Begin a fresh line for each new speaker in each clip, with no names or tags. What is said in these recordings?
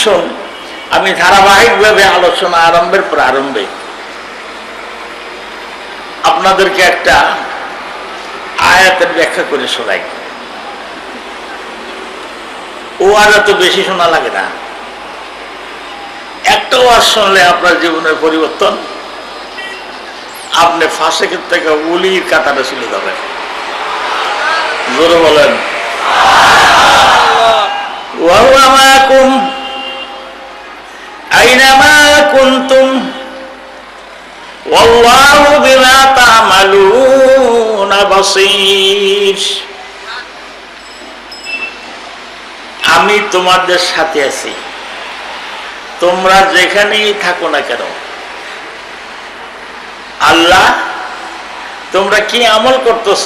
আসুন আমি ধারাবাহিকভাবে আলোচনা আরম্ভের প্রারম্ভে আপনাদেরকে একটা আয়াতের ব্যাখ্যা করে শোনাই। ও আর এত বেশি শোনা লাগে না, একটা ওয়াজ শুনলে আপনার জীবনের পরিবর্তন, আপনি ফাঁসেকের থেকে উলির কাতারে চলে যাবেন। জোরে বলেন ওয়া মাকুম আইনামা কুনতুম ওয়াল্লাহু বিমা তা'মালুনা বাসীর। আমি তোমাদের সাথে আছি, তোমরা যেখানেই থাকো না কেন। আল্লাহ তোমরা কি আমল করতেছ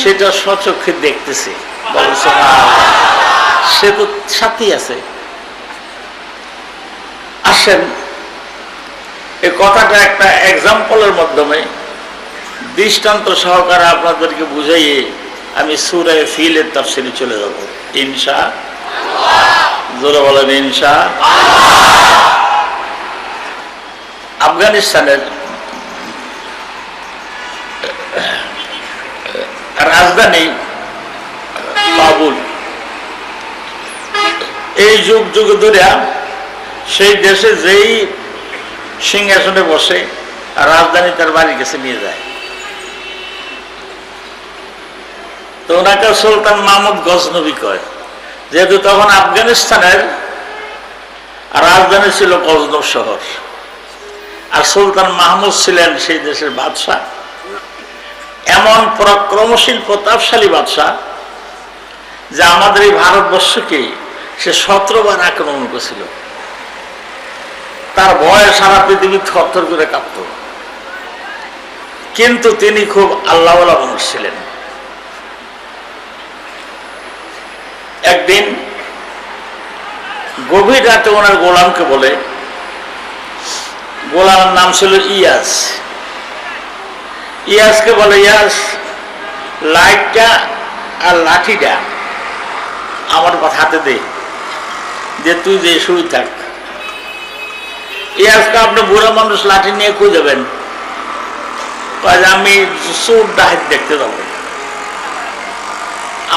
সেটা স্বচক্ষে দেখতেছি। সে তো সাথেই আছে। আসেন এই কথাটা একটা এক্সাম্পলের মাধ্যমে দৃষ্টান্ত সহকারে আপনাদেরকে বুঝাইয়ে আমি সূরা ফিলের তাফসীরে চলে যাব ইনশাআল্লাহ। জোরে বলেন ইনশাআল্লাহ। আফগানিস্তানের রাজধানী কাবুল, এই যুগ যুগ ধরে সেই দেশে যেই সিংহাসনে বসে রাজধানী তার বাড়ির কাছে নিয়ে যায়। তো ওনাকে সুলতান মাহমুদ গজনবী কয়, যেহেতু তখন আফগানিস্তানের রাজধানী ছিল গজনব শহর, আর সুলতান মাহমুদ ছিলেন সেই দেশের বাদশাহ। এমন পরাক্রমশীল প্রতাপশালী বাদশাহ যে আমাদের এই ভারতবর্ষকে সে 17 বার আক্রমণ করেছিল। তার ভয়ে সারা পৃথিবী থরথর করে কাঁপত, কিন্তু তিনি খুব আল্লাহওয়ালা মানুষ ছিলেন। একদিন গভীর রাতে ওনার গোলামকে বলে, গোলামের নাম ছিল ইয়াস, ইয়াসকে বলে, ইয়াস লাইটটা আর লাঠিটা আমার হাতে দে, যে তুই যে শুই থাক। ইয়াসকে আপনি বুড়া মানুষ লাঠি নিয়ে কই যাবেন? আমি চোর ডাহাত দেখতে যাব।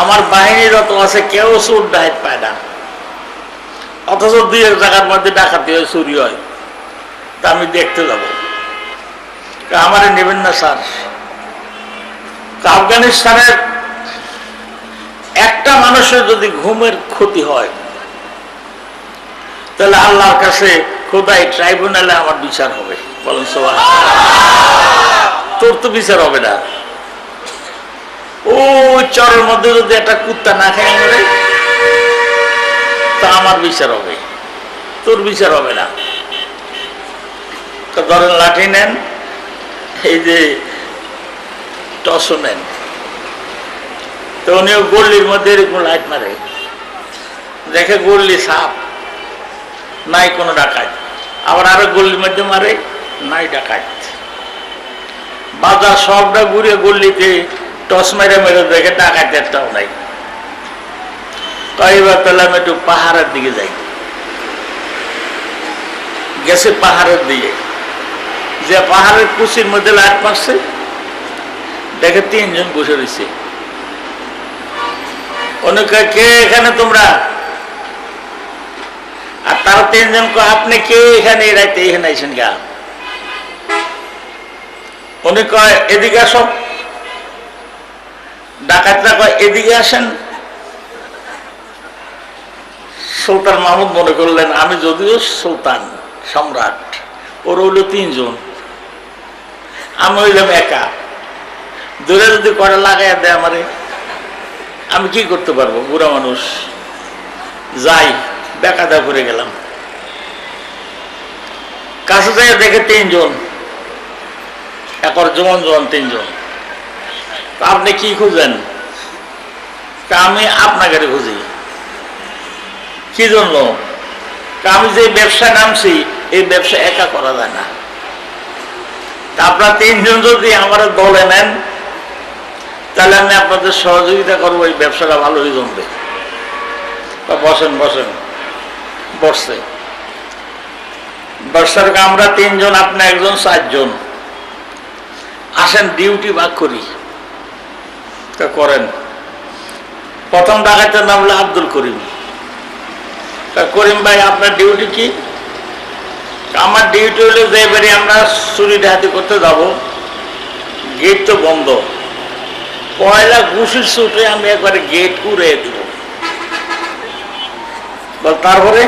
আমার বাহিনীর অত আছে, কেউ চোর ডাহাত পায় না, অথচ 2 জায়গার মধ্যে ডাকাতি হয়, চুরি হয়, তা আমি দেখতে যাব। আমার নেবেন না স্যার? আফগানিস্তানের একটা মানুষের যদি ঘুমের ক্ষতি হয় তাহলে আল্লাহর কাছে খোদাই ট্রাইব্যুনালে আমার বিচার হবে। বলেন সুবহানাল্লাহ। তোর তো বিচার হবে না। ও চরের মধ্যে যদি একটা কুত্তা না খাই মরে তা আমার বিচার হবে, তোর বিচার হবে না। তো ধরেন লাঠি নেন, এই যে টসও নেন, তো উনিও গল্লির মধ্যে এরকম লাইট মারে, দেখে গল্লি সাপ, নাই কোনো ডাকাত। আবার আরো গল্লির মধ্যে মারে, নাই ডাকাত। বাজার সবটা ঘুরে গল্লিতে টস মেরে মেরে দেখে ডাকাত একটাও নাই। এবার তাহলে আমি একটু পাহাড়ের দিকে যাই। গেছে পাহাড়ের দিকে, যে পাহাড়ের কুচির মধ্যে লাইট মারছে, দেখে 3 জন বসে রয়েছে। অনেকে কে এখানে তোমরা? আর তারা 3 জন আপনি কে এখানে রাইতে এখানে আইসেন গা? উনি কয় এদিকে আসো। ডাকাতরা কয় এদিকে আসেন। সুলতান মাহমুদ মনে করলেন আমি যদিও সুলতান সম্রাট, ওর হইল 3 জন, আমি হইলাম একা, দূরে যদি কড়া লাগাইয়া দেয় আমারে, আমি কি করতে পারবো? বুড়া মানুষ। যাই, বেকাদা করে গেলাম। কাছে যাই দেখে 3 জন, একর জোয়ান জোয়ান 3 জন। আপনি কি খুঁজেন? আমি আপনাকে খুঁজি। কি জন্য? আমি যে ব্যবসা নামছি, এই ব্যবসা একা করা যায় না। আপনারা 3 জন যদি আমার দলে নেন তাহলে আমি আপনাদের সহযোগিতা করবো, এই ব্যবসাটা ভালোই জমবে। বসেন বসেন। বসছে দর্শক আমরা 3 জন, আপনি একজন, 4 জন। আসেন ডিউটি ভাগ করি, তা করেন। প্রথম ডাকাতের নাম হলো আব্দুল করিম। তা করিম ভাই আপনার ডিউটি কি? আমার ডিউটি হলো যে এবারে আমরা চুরি ডাকাতি করতে যাব, গেট তো বন্ধ, পয়লা ঘুষির ছুটে আমি একবারে গেট উড়িয়ে দিব। তারপরে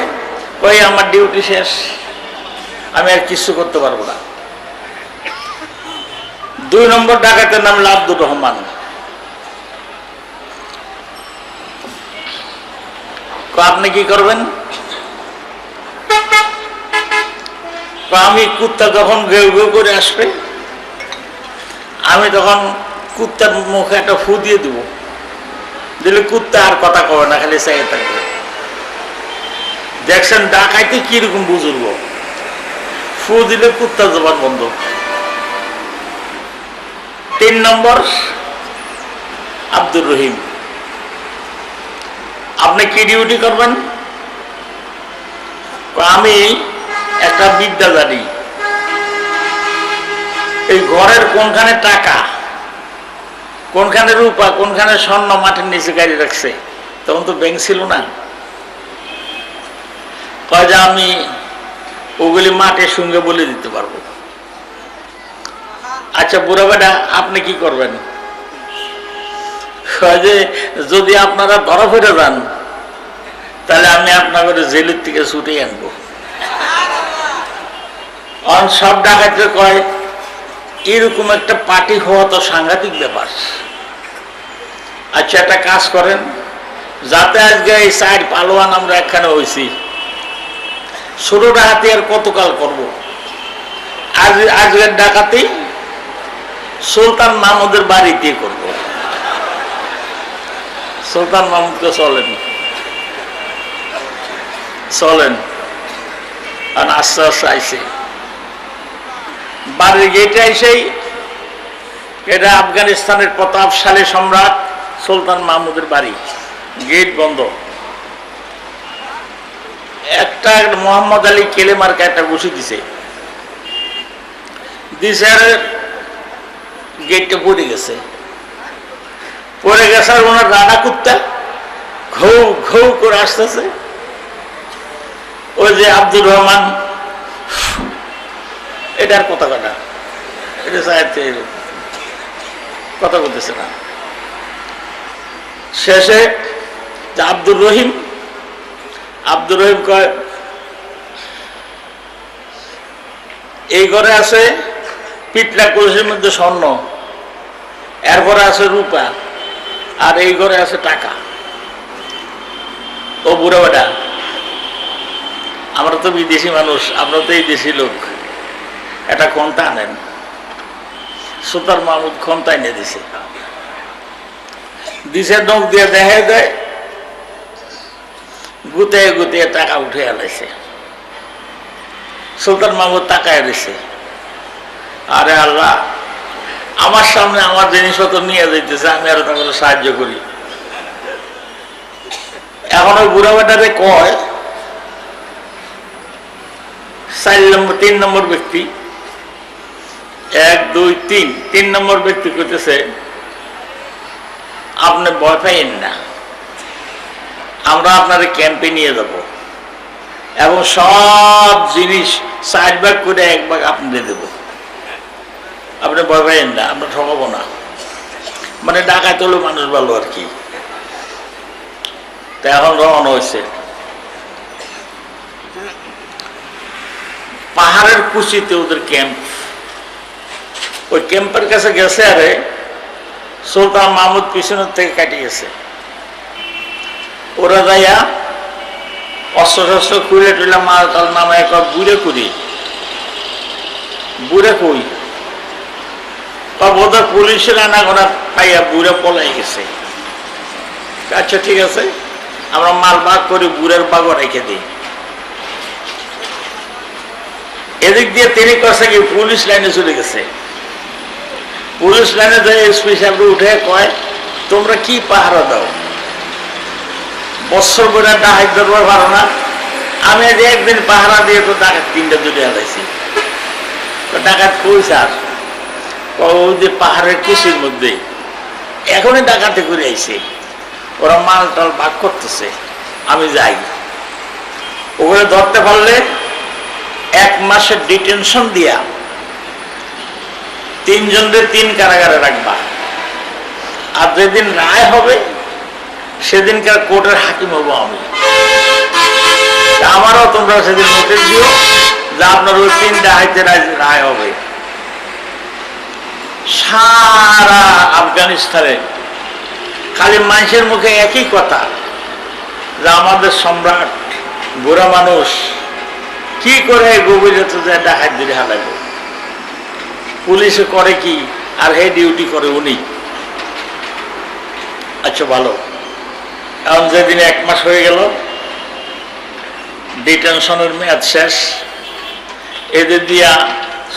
ওই আমার ডিউটি শেষ, আমি আর কিছু করতে পারবো না। 2 নম্বর ডাকাতের নাম হলো আব্দুর রহমান। আপনি কি করবেন? আমি কুত্তা যখন ঘেউ ঘেউ করে আসবে, আমি তখন কুত্তার মুখে একটা ফু দিয়ে দেব, দিলে কুত্তা আর কথা কবে না, খালি চাই থাকবে। দেখছেন ডাকাইতে কিরকম বুঝুর্গ, ফু দিলে কুত্তার জবান বন্ধ। 3 নম্বর আব্দুর রহিম। আপনি কি ডিউটি করবেন? আমি একটা বিদ্যা জানি, এই ঘরের কোনখানে টাকা, কোনখানে রূপা, কোনখানে স্বর্ণ মাটির নিচে গাড়ি রাখছে, তখন তো ব্যাংক ছিল না। কয় যে আমি ওগুলি মাটির সঙ্গে বলে দিতে পারবো। আচ্ছা বুড়া বেটা আপনি কি করবেন? কয় যে যদি আপনারা ধরা ফেরে যান, তাহলে আমি আপনাদের জেলের থেকে ছুটে আনবো। সব ডাকাতে কয় এরকম একটা পার্টি হওয়া তো সাংঘাতিক ব্যাপার। আচ্ছা একটা কাজ করেন, যাতে আজকে এই 4 পালোয়ান আমরা একখানে হয়েছি, ছোট ডাকাতি আর কতকাল করব? আজকের ডাকাতি সুলতান মাহমুদের বাড়িতে করব। সুলতান মাহমুদকে চলেন আর আস্তে আস্তে আইসে বাড়ির গেটে আইসেই, এটা আফগানিস্তানের প্রতাপশালী সম্রাট সুলতান মাহমুদের বাড়ি, গেট বন্ধ। একটা মোহাম্মদ আলী কেলেমার্কা একটা ঘুষি দিছে, গেটটা পড়ে গেছে আর ওনার রানা কুত্তা ঘৌ ঘৌ করে আসতেছে। ওই যে আব্দুর রহমান, এটার কথা কাটা, এটা কথা বলতেছে না। শেষে আব্দুর রহিম কয় এই ঘরে আছে পিতলা কলসির মধ্যে স্বর্ণ, এরপরে আছে রূপা, আর এই ঘরে আছে টাকা। ও বুড়া বেটা, আমরা তো বিদেশি মানুষ, আমরা তো এই দেশি লোক, একটা খন্তা আনেন। সুলতান মাহমুদ খন্তা এনে দিছে, নখ দিয়ে দেখা দেয়, গুতে গুতিয়ে টাকা উঠে আলাইছে। সুলতান মাহমুদ তাকায় দিছে, আরে আল্লাহ, আমার সামনে আমার জিনিসপত্র নিয়ে যাইতেছে, আমি আরো তাকে সাহায্য করি। এখন ওই বুড়া বেটারে কয় 3 নম্বর ব্যক্তি, 1 2 3 নম্বর ব্যক্তি কইতেছে আপনি ভয় পাইয়েন না, আমরা আপনার ক্যাম্পে নিয়ে যাব এবং সব জিনিস 4 ভাগ করে 1 ভাগ আপনাদের দেব, আপনি ভয় পাইয়েন না, আমরা ঠকাবো না। মানে ডাকাত হলো মানুষ ভালো আর কি। তা এখন রওনা হয়েছে, পাহাড়ের কুচিতে ওদের ক্যাম্প। ওই ক্যাম্পের কাছে গেছে, আরে সুলতান মাহমুদ পিছনের থেকে কাটিয়েছে। ওরা যাইয়া অস্ত্র শস্ত্র খুলে টুলে মাল টাল নামে একবার বুড়ে কই বোধহয় পুলিশের আনাগোনা পাইয়া বুড়ে পলাই গেছে। আচ্ছা ঠিক আছে, আমরা মাল ভাগ করি, বুড়ের বাগও রেখে দিই। এদিক দিয়ে তিনি কাছে কি পুলিশ লাইনে চলে গেছে। পুলিশ লাইনে যায় এসপি সাহেব উঠে কয় তোমরা কি পাহারা দাও, বৎসর করে ডাহাই ধরবার পারো না, আমি আজ একদিন পাহারা দিয়ে তো ডাকাত 3টা ধরে হারাইছি। ডাকাত কই স্যার? ওই যে পাহাড়ের কুশির মধ্যে এখনই ডাকাতি করে আইছে, ওরা মাল টাল ভাগ করতেছে, আমি যাই। ওগুলো ধরতে পারলে 1 মাসের ডিটেনশন দিয়া 3 জনদের 3 কারাগারে রাখবা, আর যেদিন রায় হবে সেদিনকার কোর্টের হাকিম হবো আমি। আমারও তোমরা সেদিন নোটিশ দিও যে আপনার ওই 3টা হাইতে রায় হবে। সারা আফগানিস্তানে খালি মানুষের মুখে একই কথা যে আমাদের সম্রাট বুড়া মানুষ কি করে গভীরতা যায় ডাকাত ধরে হালাইব, পুলিশে করে কি আর হে ডিউটি করে উনি। আচ্ছা ভালো, এখন যেদিন 1 মাস হয়ে গেল, ডিটেনশনের মেয়াদ শেষ, এদের দিয়া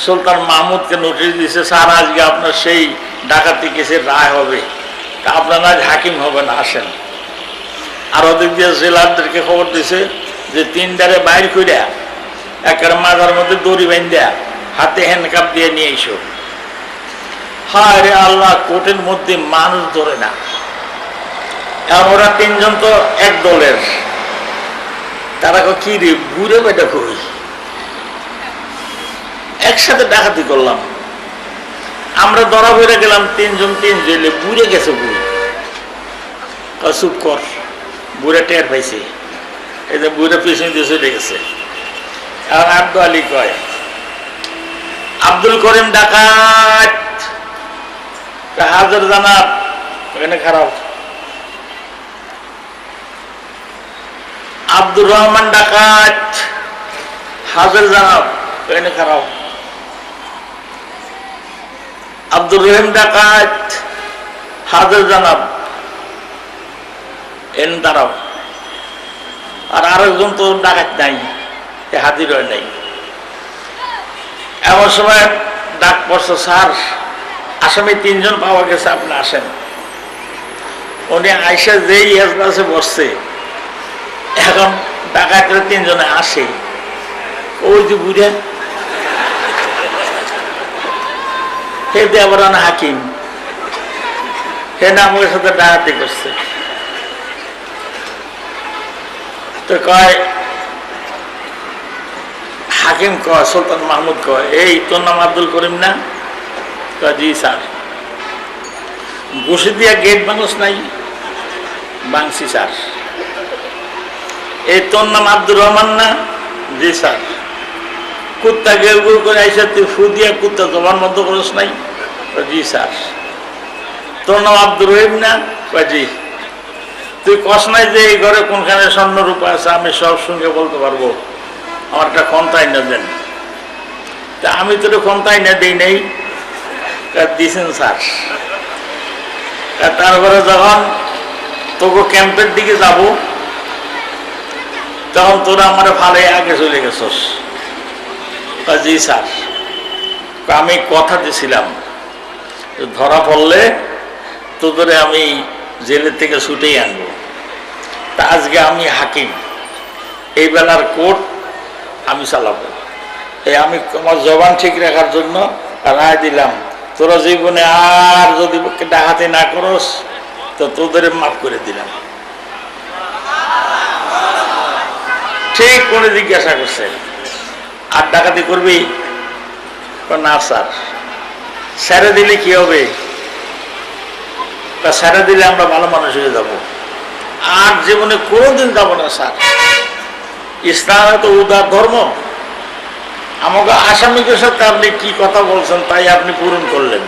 সুলতান মাহমুদকে নোটিশ দিয়েছে, স্যার আজকে আপনার সেই ডাকাতি কেসের রায় হবে, আপনার আজ হাকিম হবেন, আসেন। আর ওদের দিয়ে জেলারদেরকে খবর দিছে যে 3টারে বাইর কইরা একেবারে মাথার মধ্যে দড়ি বাঁধা হাতে হ্যান্ডকাপ দিয়ে নিয়ে এসো। হায় রে আল্লাহ, কোর্টের মধ্যে মানুষ ধরে না। এখন ওরা 3 জন তো এক দলের, তারা কি রে বুড়ে বেটা কই একসাথে ডাকাতি করলাম, আমরা ধরা বেড়ে গেলাম 3 জন 3 জেলে, বুড়ে গেছে বুড়ি। চুপ কর, বুড়ে টের পাইছে, এই যে বুড়ে পিছনে দিয়ে চলে গেছে। আর আব্দুল আলী কয়, আব্দুল করিম ডাকাত, হাজার জানাব এখানে খারাপ। আব্দুর রহমান ডাকাত, হাজার জানাব এখানে খারাপ। আব্দুর রহিম ডাকাত, হাজার জানাব এন দাঁড়াও। আর আরেকজন তো ডাকাত নাই, হাজির হয় নাই। এমন সময় ডাক পড়ছে, স্যার আসামি 3 জন পাওয়া গেছে, আপনি আসেন। উনি আইসা যেই এজলাসে বসছে, এখন ডাকাতের 3 জনে আসে, ওই যে বুঝে হে দেবরান হাকিম, হে না আমাদের সাথে ডাকাতি করছে। তো কয় হাকিম, কয় সুলতান মাহমুদ, কয় এই তোর নাম আব্দুল করিম না? কয় জি স্যার। ঘুষি দিয়া গেট মানুষ নাই? বাংসি স্যার। এই তোর নাম আব্দুর রহমান না? জি স্যার। কুত্তা গেউ গেউ করে আইসা তুই ফু দিয়া কুত্তা জবান মধ্যে করস নাই? জি স্যার। তোর নাম আব্দুর রহিম না? জি। তুই কস নাই যে এই ঘরে কোনখানে স্বর্ণ রূপা আছে? আমি সব সঙ্গে বলতে পারবো, আমার একটা খন্তাই না দেন। তা আমি তোর খন্তাই না দিই নেই? দিছেন স্যার। তারপরে যখন তোকে ক্যাম্পের দিকে যাব, তখন তোরা আমার ফালে আগে চলে গেছস। জি স্যার। আমি কথা দিয়েছিলাম ধরা পড়লে তোদের আমি জেলের থেকে ছুটেই আনবো। তা আজকে আমি হাকিম, এই বেলার কোর্ট আমি চালাবো। এই আমি আমার জবান ঠিক রাখার জন্য রায় দিলাম, তোরা জীবনে আর যদি ডাকাতি না করস তো তোদের মাফ করে দিলাম। ঠিক করে জিজ্ঞাসা করছে, আর ডাকাতি করবি? না স্যার। ছেড়ে দিলে কি হবে? ছেড়ে দিলে আমরা ভালো মানুষ হয়ে যাব, আর জীবনে কোনোদিন যাব না স্যার। ইসলাম তো উদার ধর্ম, আমাকে আসামিদের সাথে আপনি কি কথা বলছেন তাই আপনি পূরণ করলেন।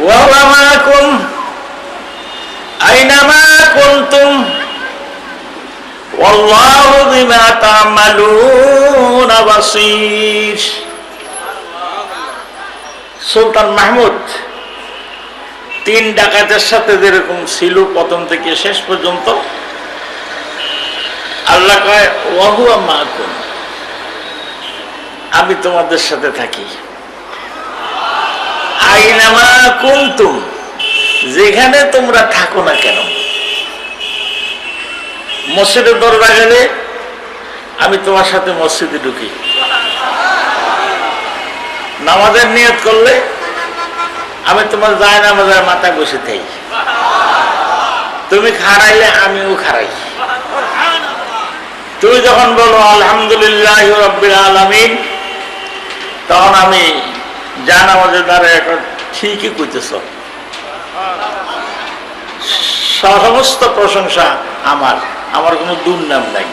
ওয়ালামাকুম আইনামা কুনতুম ওয়াল্লাহু বিমা তা'মালুনা বাসীর। সুলতান মাহমুদ 3 ডাকাতের সাথে যেরকম ছিল প্রথম থেকে শেষ পর্যন্ত, আল্লাহ কয় ওয়া হুয়া মাকুম, আমি তোমাদের সাথে থাকি। আইনামা কুনতুম, যেখানে তোমরা থাকো না কেন। মসজিদের দরজা গেলে আমি তোমার সাথে মসজিদে ঢুকি, নামাজের নিয়ত করলে আমি তোমার যায় নামাজের মাথায় বসে থাকি, তুমি খাড়াইলে আমিও খাড়াই, তুমি যখন বলো আলহামদুলিল্লাহ রাব্বিল আলামিন, তখন আমি যা নামাজের দ্বারা এখন ঠিকই কইতেছ, সমস্ত প্রশংসা আমার, আমার কোনো দুর্নাম নাই।